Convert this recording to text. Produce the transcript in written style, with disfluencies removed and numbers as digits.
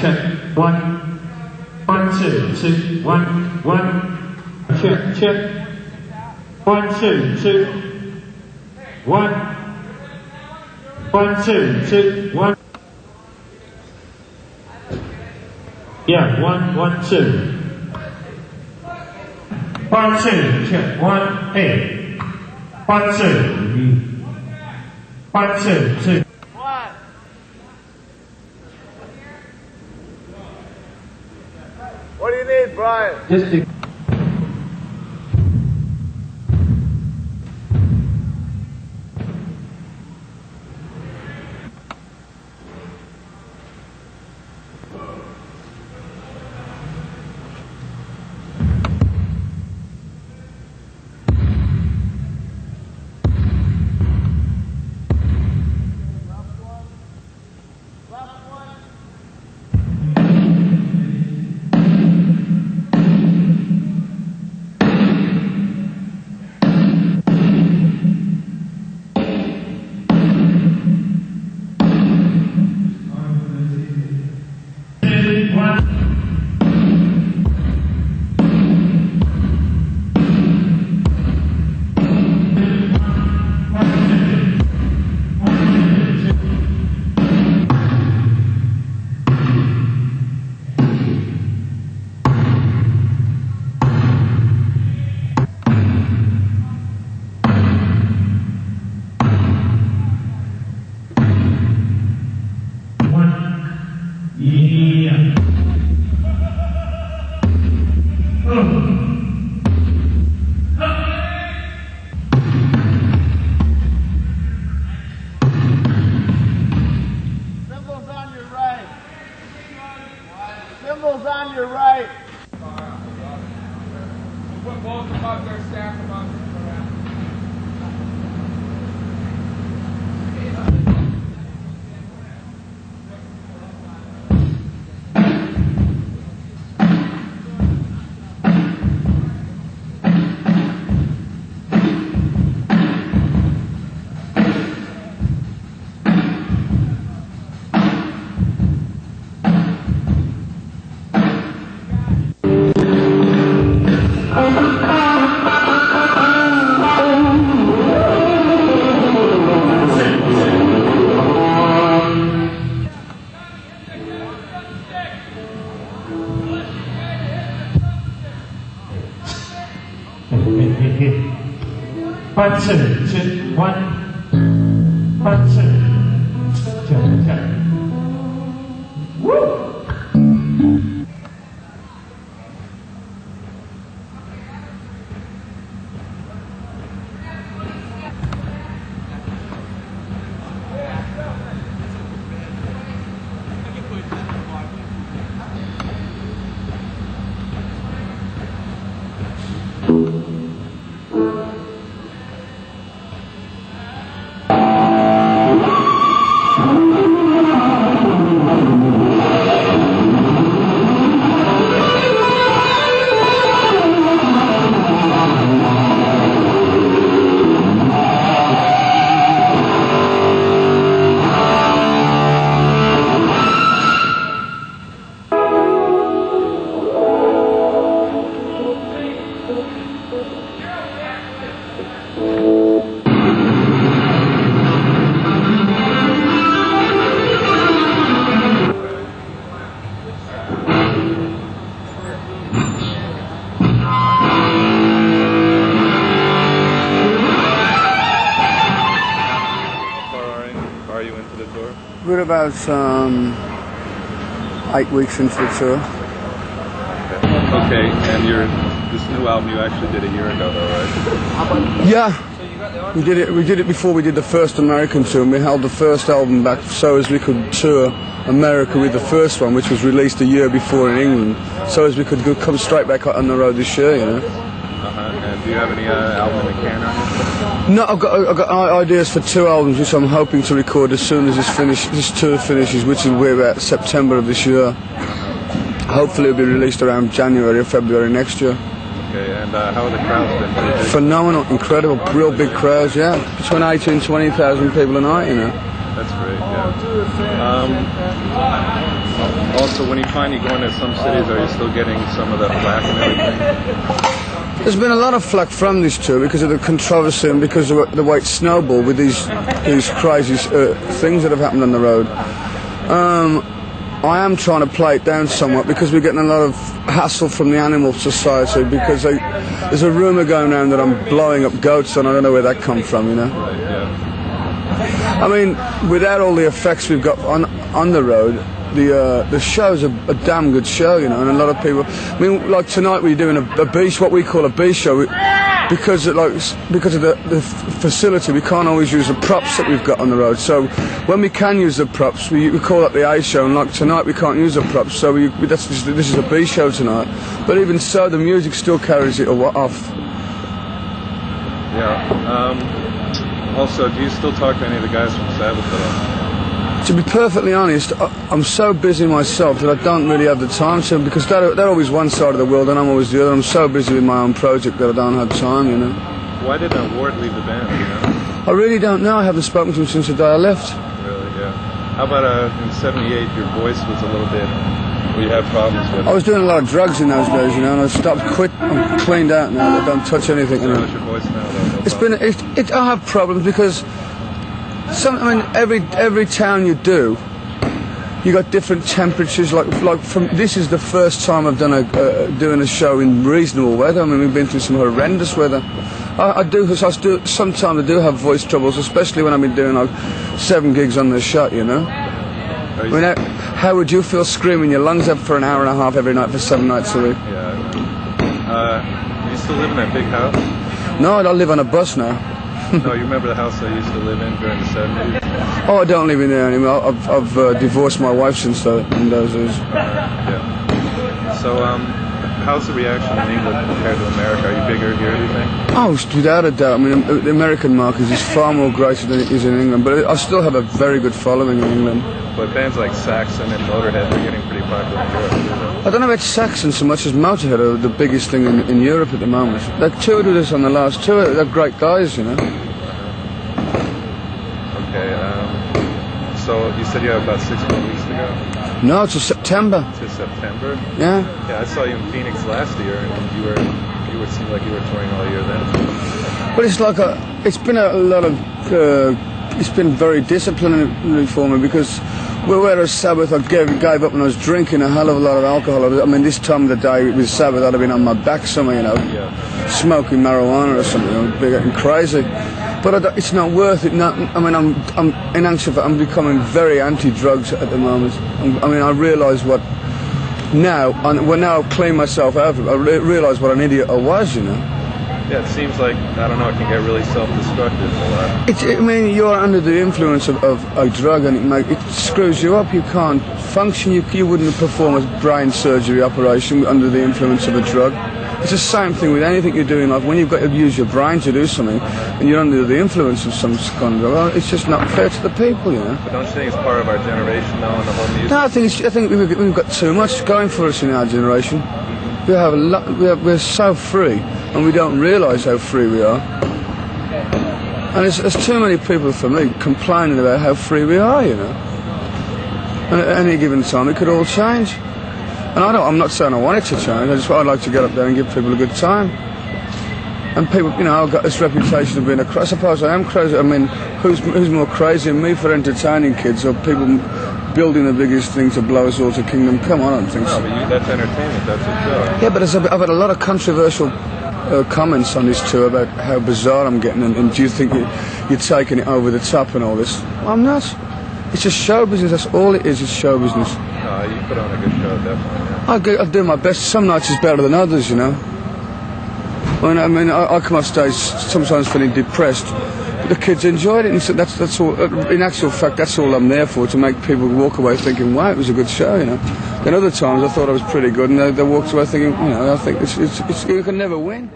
check. 1, 1, 2, 2, 1, 1. Check, check. 1, 2, 2. 1. 1, 2, 2, 1. Yeah, 1, 1, 2. 1, 2, check. 1, 8. 1, 2. 1, 2, 2. What do you need, Brian? Just to One, two, two, one, 1, 2, check, check. Woo! We're about 8 weeks into the tour. Okay, and this new album you actually did a year ago, though, right? Yeah, we did it before we did the first American tour. And we held the first album back so as we could tour America with the first one, which was released a year before in England, so as we could come straight back on the road this year, you know. And do you have any album in the can or anything? No, I've got ideas for 2 albums, which I'm hoping to record as soon as this tour finishes, which will be about September of this year. Hopefully it'll be released around January or February next year. Okay, and how are the crowds been? Phenomenal, incredible, real big crowds, yeah. Between 18,000 and 20,000 people a night, you know. That's great, yeah. Also, when you finally go into some cities, are you still getting some of the flack and everything? There's been a lot of flack from this tour because of the controversy and because of the way it snowballed with these crazy things that have happened on the road. I am trying to play it down somewhat because we're getting a lot of hassle from the Animal Society because there's a rumour going around that I'm blowing up goats and I don't know where that come from, you know. Right, yeah. I mean, without all the effects we've got on the road, the show's a damn good show, you know, and a lot of people. I mean, like tonight we're doing a B, what we call a B show, because of the facility. We can't always use the props that we've got on the road. So when we can use the props, we call that the A show. And like tonight, we can't use the props, so this is a B show tonight. But even so, the music still carries it off. Yeah. Also, do you still talk to any of the guys from Sabbath at all? To be perfectly honest, I'm so busy myself that I don't really have the time to, because they're always one side of the world and I'm always the other. I'm so busy with my own project that I don't have time, you know. Why did Ward leave the band, you know? I really don't know. I haven't spoken to him since the day I left. Really, yeah. How about in '78, your voice was a little bit, you had problems with it? I was doing a lot of drugs in those days, you know, and I stopped, I'm cleaned out now. I don't touch anything. So how's your voice now, though? It's been, I have problems because every town you do, you got different temperatures. This is the first time I've done doing a show in reasonable weather. I mean, we've been through some horrendous weather. Sometimes I do have voice troubles, especially when I've been doing like 7 gigs on the shot, you know. I mean, how would you feel screaming your lungs up for an hour and a half every night for 7 nights a week? Yeah. Do you still live in that big house? No, I live on a bus now. No, you remember the house I used to live in during the 70s? Oh, I don't live in there anymore. I've divorced my wife since in those days. Yeah. So, how's the reaction in England compared to America? Are you bigger here, do you think? Oh, without a doubt. I mean, the American market is far more greater than it is in England, but I still have a very good following in England. But bands like Saxon and Motorhead are getting pretty popular in Europe. I don't know about Saxon so much as Motorhead are the biggest thing in Europe at the moment. They toured with us on the last tour. They're great guys, you know. Okay, so you said you have about 6 more weeks to go? No, it's September. To September? Yeah. Yeah, I saw you in Phoenix last year, and you would seem like you were touring all year then. But it's like it's been a lot of, it's been very disciplinary for me because whereas Sabbath I gave up when I was drinking a hell of a lot of alcohol. I mean, this time of the day with Sabbath I'd have been on my back somewhere, you know, smoking marijuana or something, you know, getting crazy. But it's not worth it. I'm becoming very anti-drugs at the moment. I realise what now. When I've cleaned myself out of it, I realise what an idiot I was, you know. Yeah, it seems like, I don't know, it can get really self-destructive a lot. You're under the influence of a drug and it screws you up. You can't function. You wouldn't perform a brain surgery operation under the influence of a drug. It's the same thing with anything you're doing. Like when you've got to use your brain to do something and you're under the influence of some kind of drug, well, it's just not fair to the people, you know. But don't you think it's part of our generation now and the whole music? No, I think we've got too much going for us in our generation. We have a lot. We're so free, and we don't realise how free we are. And there's too many people, for me, complaining about how free we are, you know. And at any given time, it could all change. And I'm not saying I want it to change. I'd like to get up there and give people a good time. And people, you know, I've got this reputation of being I suppose I am crazy. I mean, who's more crazy than me for entertaining kids or people building the biggest thing to blow us all to kingdom come? I don't think so. No, but that's entertainment. That's a show. Yeah, but I've had a lot of controversial comments on this tour about how bizarre I'm getting and do you think you're taking it over the top and all this? Well, I'm not. It's just show business. That's all it is show business. No, you put on a good show, definitely. Yeah. I do my best. Some nights is better than others, you know. I come off stage sometimes feeling depressed, but the kids enjoyed it, and so that's all. In actual fact, that's all I'm there for, to make people walk away thinking, "Wow, it was a good show," you know. Then other times I thought I was pretty good, and they walked away thinking, you know, I think it's you can never win.